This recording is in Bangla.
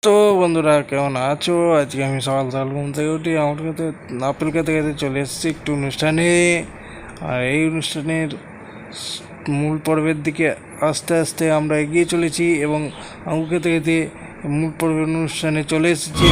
তো বন্ধুরা কেমন আছো? আজকে আমি সকাল সকাল ঘুম থেকে উঠি, আমার খেতে আপেল খেতে খেতে চলে এসেছি একটু অনুষ্ঠানে। আর এই অনুষ্ঠানের মূল পর্বের দিকে আস্তে আস্তে আমরা এগিয়ে চলেছি এবং আঙুর খেতে খেতে মূল পর্বের অনুষ্ঠানে চলে এসেছি।